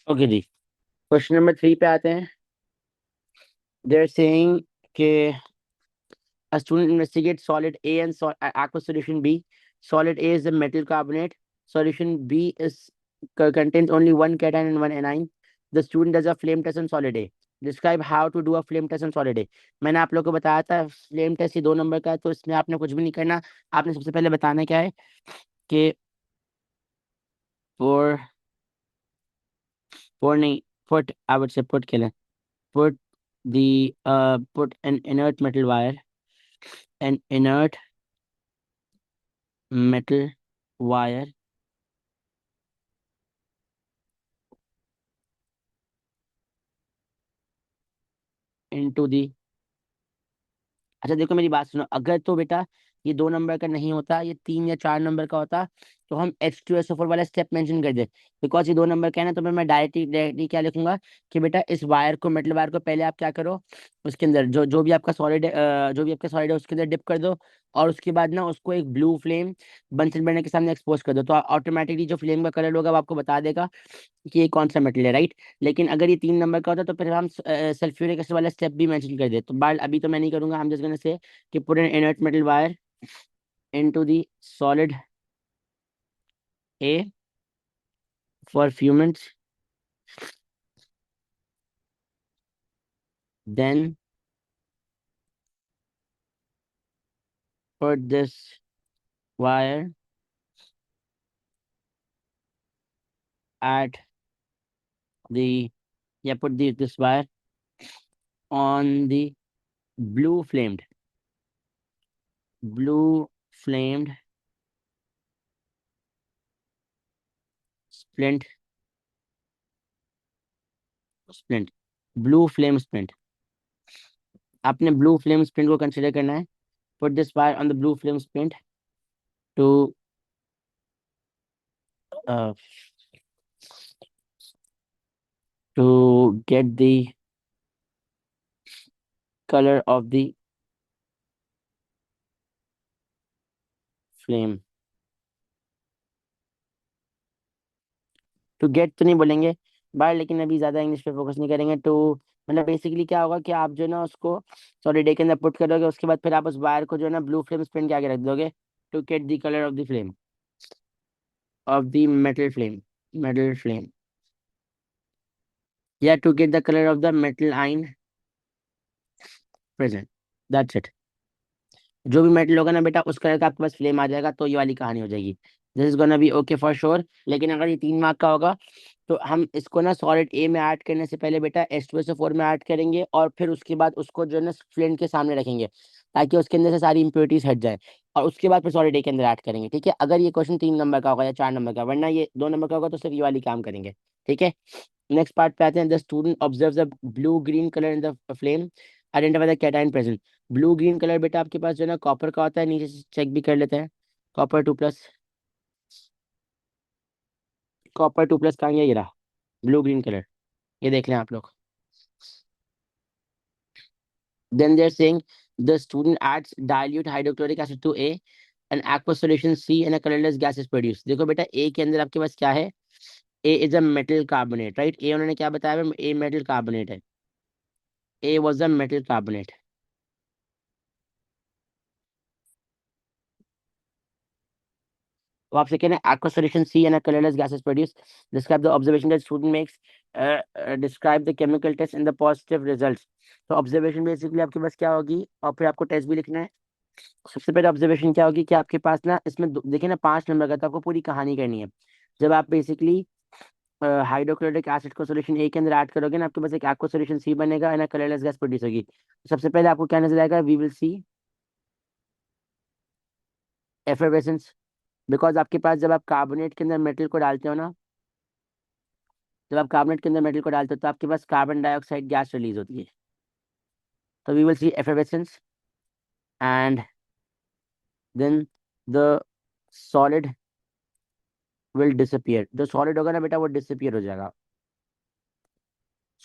Okay जी, question number 3 पे आते हैं। देर सेइंग कि a student investigates solid A and aqueous solution B. Solid A is a metal carbonate. Solution B is contains only one cation and one anion. The student does a flame test on solid A. Describe how to do a flame test on solid A. मैंने आप लोग को बताया था flame test ये 2 number का है, तो इसमें आपने कुछ भी नहीं करना। आपने सबसे पहले बताना क्या है कि फोर फोर नहीं, put, I would say put के लिए put put an inert metal wire, an inert metal wire into the। अच्छा देखो मेरी बात सुनो, अगर तो बेटा ये 2 नंबर का नहीं होता, ये 3 या 4 नंबर का होता, तो हम H2SO4 वाला स्टेप मेंशन कर दे। बिकॉज ये 2 नंबर का है ना, तो मैं डायरेक्टली क्या लिखूंगा कि बेटा इस वायर को, मेटल वायर को पहले आप क्या करो, उसके अंदर जो भी आपका सॉलिड जो भी आपका सॉलिड है उसके अंदर डिप कर दो, और उसके बाद ना उसको एक ब्लू फ्लेम बंसल बर्नर के सामने एक्सपोज कर दो, तो ऑटोमेटिकली जो फ्लेम का कलर होगा वो आपको बता देगा कि ये कौन सा मेटल है, राइट। लेकिन अगर ये 3 नंबर का होता तो फिर हम सल्फ्यूरिक एसिड वाला स्टेप भी मेंशन कर दे। तो बाल अभी तो मैं नहीं करूंगा, हम जस्ट गोना से कि put an inert metal wire into the solid a for few minutes, then put this wire at the yeah put this wire on the blue flamed blue flamed splint splint blue flame splint। आपने blue flame splint को consider करना है। Put this wire on the blue flame splint to uh, to get the color of the flame। To get तो नहीं बोलेंगे बाहर, लेकिन अभी ज्यादा इंग्लिश पे फोकस नहीं करेंगे। तो मतलब बेसिकली क्या होगा कि आप जो है ना उसको सॉलिड डे के अंदर पुट करोगे, उसके बाद फिर आप उस वायर को जो है ना ब्लू फ्लेम स्पिन के आगे रख दोगे to get the colour of the flame of the metal flame या to get the colour of the metal ion present. That's it. जो भी मेटल होगा ना बेटा उस कलर का आपके पास फ्लेम आ जाएगा, तो ये वाली कहानी हो जाएगी। This is gonna be okay for sure. लेकिन अगर ये 3 मार्क का होगा तो हम इसको ना सॉलिड ए में ऐड करने से पहले बेटा H2SO4 में ऐड करेंगे, और फिर उसके बाद उसको जो है ना फ्लेम के सामने रखेंगे, ताकि उसके अंदर से सारी इंप्योरिटीज हट जाए, और उसके बाद फिर सॉलिड ए के अंदर ऐड करेंगे। ठीक है, अगर ये क्वेश्चन 3 नंबर का होगा या 4 नंबर का, वरना ये 2 नंबर का होगा तो सिर्फ ये वाली काम करेंगे। ठीक है, नेक्स्ट पार्ट पे आते हैं। The student observe the blue green colour in the flame, identify the cation present. Blue green colour बेटा आपके पास जो है ना कॉपर का होता है, नीचे से चेक भी कर लेते हैं। कॉपर 2+, कॉपर 2+ कहाँ गया, ये रहा ब्लू ग्रीन कलर, ये देख लें आप लोग। Then they're saying the student adds dilute hydrochloric acid to A, an aqueous solution C, and a colorless gas is produced। देखो बेटा A के अंदर आपके पास क्या है, A is a metal carbonate, right. A उन्होंने क्या बताया, A मेटल कार्बोनेट है। A was a metal carbonate। वो आपसे कहना है aqueous solution C and a colorless gas is produced। Describe the observation that student makes। Describe the chemical test and the positive results। तो observation basically आपके पास क्या होगी, और फिर आपको टेस्ट भी लिखना है। सबसे पहले ऑब्जर्वेशन क्या होगी कि आपके पास ना इसमें देखिए ना 5 नंबर का, तो आपको पूरी कहानी करनी है। जब आप बेसिकली हाइड्रोक्लोरिक एसिड को सोल्यूशन ए के अंदर ऐड करोगे ना, आपके पास एक एक्वा सोल्यूशन सी बनेगा एंड कलरलेस गैस प्रोड्यूस होगी। सबसे पहले आपको क्या नजर आएगा, we will see effervescence. Because आपके पास जब आप कार्बोनेट के अंदर मेटल को डालते हो ना, जब आप कार्बोनेट के अंदर मेटल को डालते हो तो आपके पास कार्बन डाइऑक्साइड गैस रिलीज होती है। तो we will see effervescence and then the solid will disappear. जो सॉलिड होगा ना बेटा वो डिसअपियर हो जाएगा।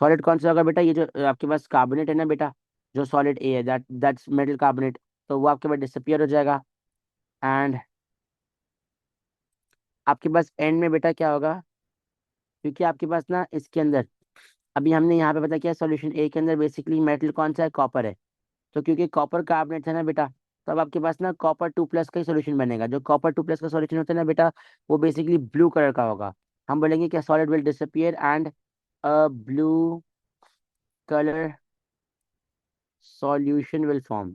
सॉलिड कौन सा होगा बेटा, ये जो आपके पास कार्बोनेट है ना बेटा, जो सॉलिड ए है, दैट्स मेटल कार्बोनेट, तो वो आपके पास डिसअपियर हो जाएगा। एंड आपके पास एंड में बेटा क्या होगा, क्योंकि आपके पास ना इसके अंदर, अभी हमने यहाँ पे पता किया सॉल्यूशन ए के अंदर बेसिकली मेटल कौन सा है, कॉपर है। तो क्योंकि कॉपर कार्बोनेट है ना बेटा, तो अब आपके पास ना कॉपर 2+ का ही सोल्यूशन बनेगा। जो कॉपर 2+ का सोल्यूशन होता है ना बेटा, वो बेसिकली ब्लू कलर का होगा। हम बोलेंगे क्या, solid will disappear and a blue colour solution will form.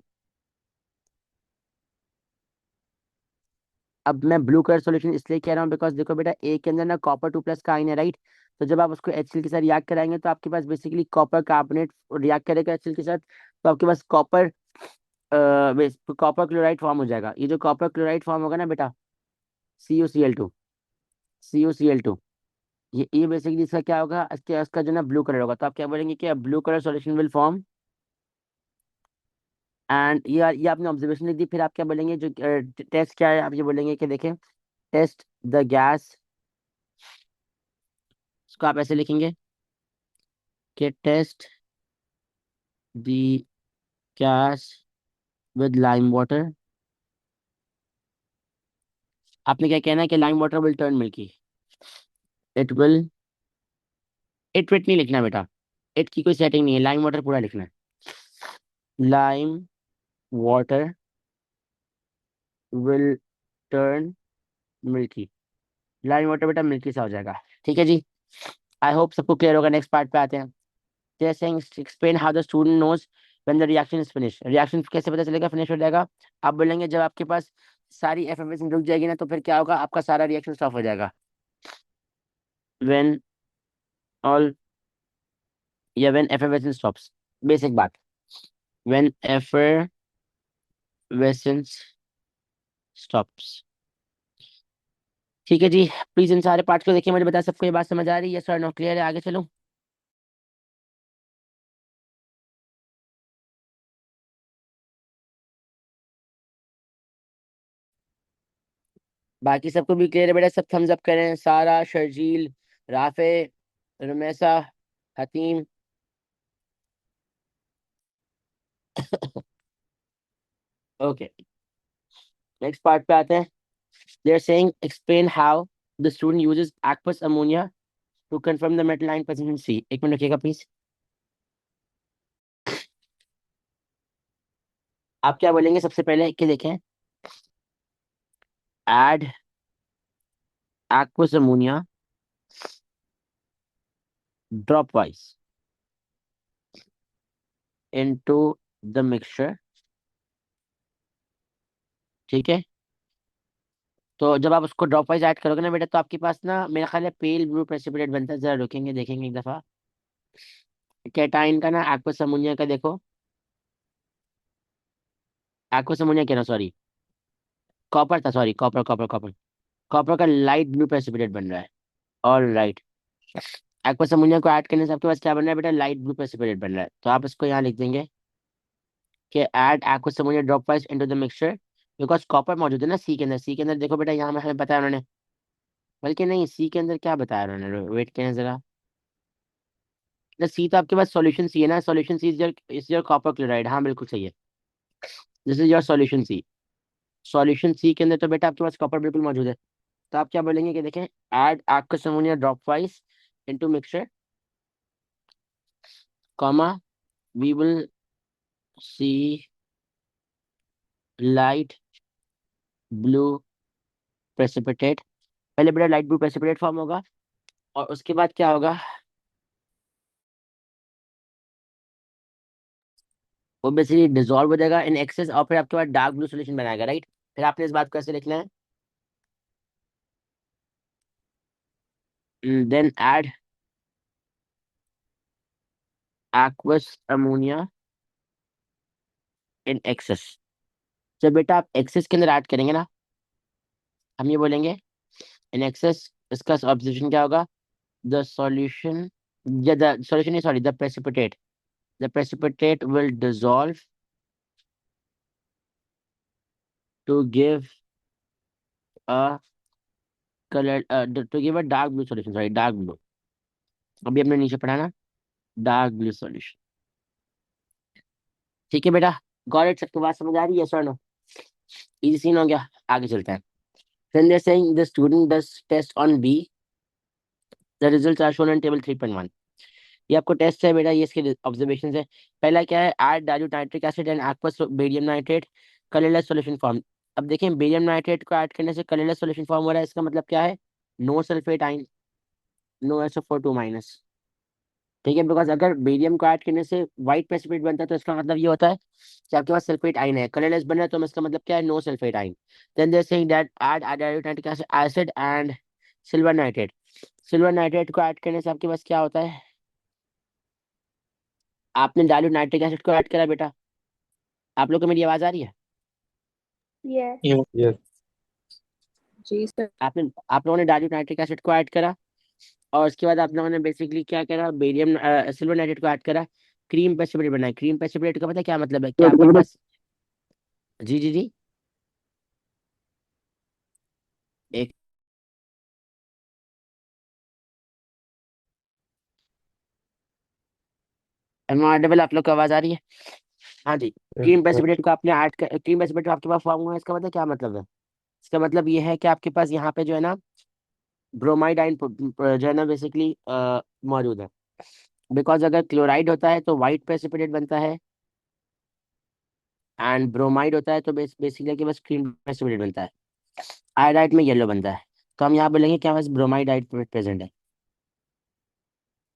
अब मैं ब्लू कलर सॉल्यूशन इसलिए कह रहा हूँ बिकॉज देखो बेटा, ए के अंदर ना कॉपर 2+ का आइन है, राइट। तो जब आप उसको HCl के साथ रिएक्ट कराएंगे तो आपके पास बेसिकली कॉपर कार्बोनेट रिएक्ट करेगा HCl के साथ, तो आपके पास कॉपर क्लोराइड फॉर्म हो जाएगा। ये जो कॉपर क्लोराइड फॉर्म होगा ना बेटा, CuCl2, CuCl2, ये बेसिकली इसका क्या होगा, इसका जो ना ब्लू कलर होगा। तो आप क्या बोलेंगे कि blue colour solution will form. And ये आपने ऑब्जर्वेशन लिख दी। फिर आप क्या बोलेंगे, जो टेस्ट क्या है, आप ये बोलेंगे कि देखें, टेस्ट द गैस। इसको आप ऐसे लिखेंगे कि test the gas with lime water. आपने क्या कहना है कि lime water will turn milky. It will, it wit नहीं लिखना बेटा, इट की कोई सेटिंग नहीं है, लाइम वाटर पूरा लिखना है। Lime water will turn milky. Lime water बेटा मिल्की सा हो जाएगा। ठीक है जी, आई होप सबको क्लियर होगा। नेक्स्ट पार्ट पे आते हैं। जैसे explain how the student knows when the reaction is finish. Reaction कैसे पता चलेगा फिनिश हो जाएगा। आप बोलेंगे जब आपके पास सारी एफएफएस रुक जाएगी ना, तो फिर क्या होगा, आपका सारा रिएक्शन स्टॉप हो जाएगा। व्हेन ऑल, या व्हेन एफएफएस स्टॉप्स, बेसिक बात, व्हेन एफएफएस स्टॉप्स। ठीक है जी, प्लीज इन सारे पार्ट्स को देखिए, मुझे बता सबको ये बात समझ आ रही है, सर नो क्लियर है, आगे चलो। बाकी सबको भी क्लियर है बेटा, सब थम्स अप करें, Sara, Sharjeel, Rafay, Romaisa, Hatim. Okay, next part पे आते हैं। They are saying explain how the student uses aqueous ammonia to confirm the metal ion present in C। एक मिनट रखिएगा प्लीज। आप क्या बोलेंगे सबसे पहले कि देखें, add aqueous ammonia dropwise into the mixture। ठीक है, तो जब आप उसको ड्रॉप वाइज ऐड करोगे ना बेटा, तो आपके पास ना मेरा ख्याल है पेल ब्लू प्रेसिपिटेट बनता है। जरा रुकेंगे, देखेंगे एक दफा। कैटाइन का ना aqueous ammonia का देखो, aqueous ammonia कहना सॉरी, कॉपर था, sorry, copper copper copper, copper का लाइट ब्लू प्रेसिपिटेट बन रहा है। ऑल राइट, aqueous ammonia को ऐड करने से आपके पास क्या बन रहा है बेटा, लाइट ब्लू प्रेसिपिटेट बन रहा है। तो आप इसको यहाँ लिख देंगे कि add aqueous ammonia dropwise into the mixture. Because copper मौजूद है ना सी के अंदर। सी के अंदर देखो बेटा, यहाँ में हमें बताया उन्होंने, बल्कि नहीं, सी के अंदर क्या बताया उन्होंने, वेट करें जरा। सी तो आपके पास सॉल्यूशन सी है ना, solution C is your copper chloride. हाँ बिल्कुल सही है, this is your solution C. Solution C के अंदर तो बेटा आपके पास कॉपर बिल्कुल मौजूद है। तो आप क्या बोलेंगे कि देखें, add aqueous ammonia dropwise into mixture, comma, we will see light blue precipitate. पहले बेटा लाइट ब्लू प्रेसिपिटेट फॉर्म होगा, और उसके बाद क्या होगा, वो बेसिकली डिजोल्व हो जाएगा इन एक्सेस, और फिर आपके पास डार्क ब्लू सोल्यूशन बनाएगा, राइट। फिर आपने इस बात को ऐसे लिखना है, then add aqueous ammonia in excess. जब बेटा आप एक्सेस के अंदर ऐड करेंगे ना, हम ये बोलेंगे इन एक्सेस, इसका ऑब्जर्वेशन क्या होगा, द सॉल्यूशन, या द सॉल्यूशन नहीं sorry, the precipitate will dissolve to give a colour, to give a dark blue solution, sorry dark blue. अभी हमने नीचे पढ़ा ना, डार्क ब्लू सॉल्यूशन। ठीक है बेटा, गॉट इट, सबको बात समझ आ रही है, सर नो, इजी सीन हो गया। आगे चलते हैं। Then they're saying the student does test on B the result are shown in table 3.1। ये आपको टेस्ट है बेटा, ये इसके ऑब्जर्वेशन है। पहला क्या है, add dilute nitric acid and aqueous barium nitrate colourless solution form. अब देखें, बेरियम नाइट्रेट को ऐड करने से कलरलेस सॉल्यूशन फॉर्म हो रहा है, इसका मतलब क्या है, नो सल्फेट आइन, नो SO4 2 माइनस। ठीक है, बिकॉज अगर बेरियम को ऐड करने से व्हाइट प्रेसिपिटेट बनता है तो इसका मतलब ये होता है कि आपके पास सल्फेट आइन है, कलरलेस बन रहा है, तो इसका मतलब क्या है, no sulphate ion. Then they saying that add dilute nitric acid and silver nitrate. Silver nitrate को ऐड करने से आपके पास क्या होता है, आपने डाइल्यूट नाइट्रिक एसिड को ऐड करा बेटा, आप लोग को मेरी आवाज आ रही है? यस। यस। जी सर। आपने आप लोगों ने डाइल्यूट नाइट्रिक एसिड को ऐड करा, और उसके बाद आप लोगों ने बेसिकली क्या करा, बेरियम सिल्वर नाइट्रेट को ऐड करा, क्रीम प्रेसिपिटेट बनाया। क्रीम प्रेसिपिटेट का पता है क्या मतलब है, कि आपके पास, जी जी जी, एक एमआरडबल, आप लोग को आवाज आ रही है? हाँ जी। क्रीम प्रेसिपिटेट को आपने ऐड कर, क्रीम प्रेसिपिटेट आपके पास फॉर्म हुआ है, इसका मतलब क्या मतलब है, इसका मतलब ये है कि आपके पास यहाँ पे जो है ना ब्रोमाइड आयन जो है ना बेसिकली मौजूद है। बिकॉज अगर क्लोराइड होता है तो वाइट प्रेसिपिटेट बनता है, एंड ब्रोमाइड होता है तो बेसिकली के पास क्रीम प्रेसिपिटेट बनता है, आयोडाइड में येलो बनता है। तो हम यहाँ बोलेंगे कि हमारे पास ब्रोमाइड आइड प्रेजेंट है।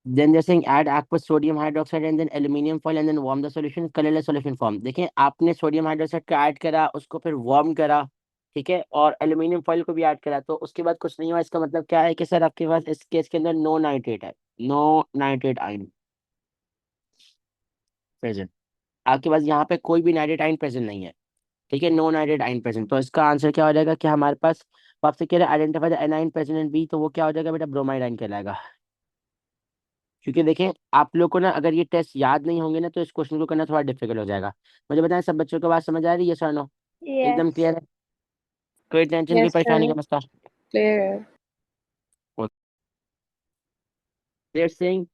Then they're saying add aqueous sodium hydroxide and then aluminium foil and then warm the solution, colorless solution form। देखें, आपने सोडियम हाइड्रोक्साइड का ऐड करा, उसको फिर वार्म करा, ठीक है, और एल्यूमिनियम फॉइल को भी ऐड करा, तो उसके बाद कुछ नहीं हुआ। इसका मतलब क्या है कि सर आपके पास इस केस के अंदर नो नाइट्रेट है, नो नाइट्रेट आयन प्रेजेंट। आपके पास यहाँ पे कोई भी नाइट्रेट आयन प्रेजेंट नहीं है, ठीक है, नो नाइट्रेट आयन प्रेजेंट। तो इसका आंसर क्या हो जाएगा कि हमारे पास, वो आपसे कह रहे हैं identify the anion present in B, तो वो क्या हो जाएगा बेटा, ब्रोमाइड आयन कहलाएगा। क्योंकि देखें, आप लोग को ना अगर ये टेस्ट याद नहीं होंगे ना तो इस क्वेश्चन को करना थोड़ा डिफिकल्ट हो जाएगा। मुझे बताएं, सब बच्चों को बात समझ आ रही है, सर नो? एकदम यस। क्लियर है, कोई टेंशन कोई यस परेशानी सर। का मसला? क्लियर है। They're saying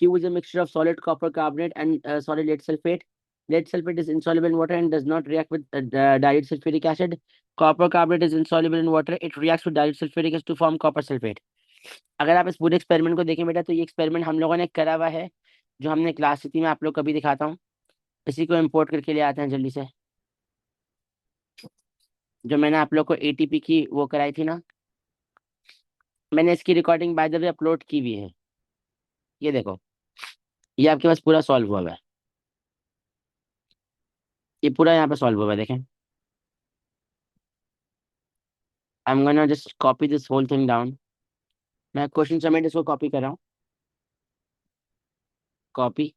Q is a mixture of solid copper carbonate and solid lead sulfate. Lead sulfate is insoluble in water and does not react with dilute sulfuric acid. Copper carbonate is insoluble in water. It reacts with dilute sulfuric acid to form copper sulfate। अगर आप इस पूरे experiment को देखें बेटा, तो ये experiment हम लोगों ने करा हुआ है, जो हमने क्लास 6 में, आप लोग कभी दिखाता हूँ, इसी को इम्पोर्ट करके ले आते हैं जल्दी से। जो मैंने आप लोग को ATP की वो कराई थी ना, मैंने इसकी recording by the way upload की भी है। ये देखो, ये आपके पास पूरा सॉल्व हुआ हुआ है, ये पूरा यहाँ पे सॉल्व हुआ हुआ है, देखें। I am gonna just copy this whole thing down. मैं क्वेश्चन समेट इसको कॉपी कर रहा हूँ, कॉपी।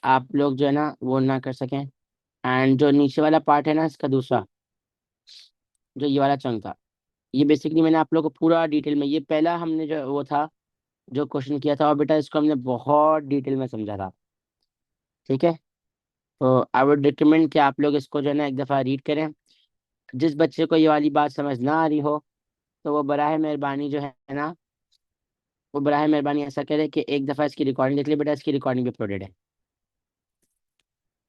आप लोग जो है ना वो ना कर सकें, एंड जो नीचे वाला पार्ट है ना इसका दूसरा, जो ये वाला चंक था, ये बेसिकली मैंने आप लोग को पूरा डिटेल में, ये पहला हमने जो वो था, जो क्वेश्चन किया था, और बेटा इसको हमने बहुत डिटेल में समझा था, ठीक है। तो आई वुड रिकमेंड कि आप लोग इसको जो है ना एक दफ़ा रीड करें। जिस बच्चे को ये वाली बात समझ ना आ रही हो, तो वो बराह मेहरबानी जो है ना, वो बराह मेहरबानी ऐसा करे कि एक दफ़ा इसकी रिकॉर्डिंग देख ले बेटा, इसकी रिकॉर्डिंग भी अपलोडेड है,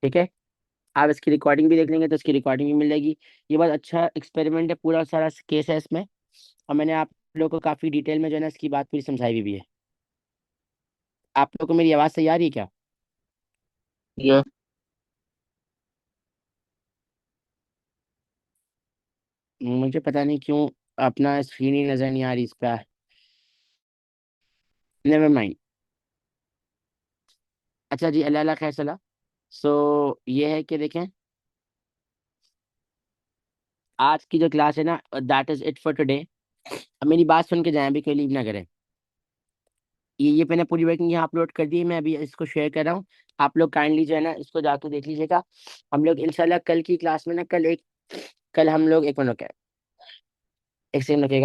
ठीक है। आप इसकी रिकॉर्डिंग भी देख लेंगे तो इसकी रिकॉर्डिंग भी मिल जाएगी। ये बहुत अच्छा एक्सपेरिमेंट है, पूरा सारा केस है इसमें, और मैंने आप लोगों को काफ़ी डिटेल में जो है ना इसकी बात पूरी समझाई भी है। आप लोगों को मेरी आवाज़ सही आ रही है क्या? यस। मुझे पता नहीं क्यों अपना स्क्रीन ही नज़र नहीं आ रही इस पर। Never mind. अच्छा जी, अल्लाह अल्लाह खैर सला। सो ये है कि देखें, आज की जो क्लास है ना, that is it for today. अब मेरी बात सुन के जाएं, अभी कोई लीव ना करें। ये मैंने पूरी वर्किंग यहाँ अपलोड कर दी है, मैं अभी इसको शेयर कर रहा हूँ। आप लोग काइंडली जो है ना इसको जाकर देख लीजिएगा। हम लोग इंशाल्लाह कल की क्लास में ना, कल हम लोग, एक मिनट, क्या एक सेकंड रखिएगा।